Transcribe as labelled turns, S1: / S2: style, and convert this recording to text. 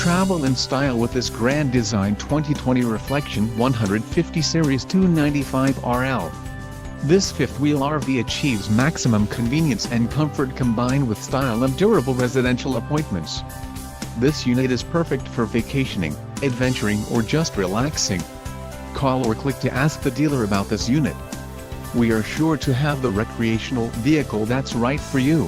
S1: Travel in style with this Grand Design 2020 Reflection 150 Series 295 RL. This fifth-wheel RV achieves maximum convenience and comfort combined with style and durable residential appointments. This unit is perfect for vacationing, adventuring or just relaxing. Call or click to ask the dealer about this unit. We are sure to have the recreational vehicle that's right for you.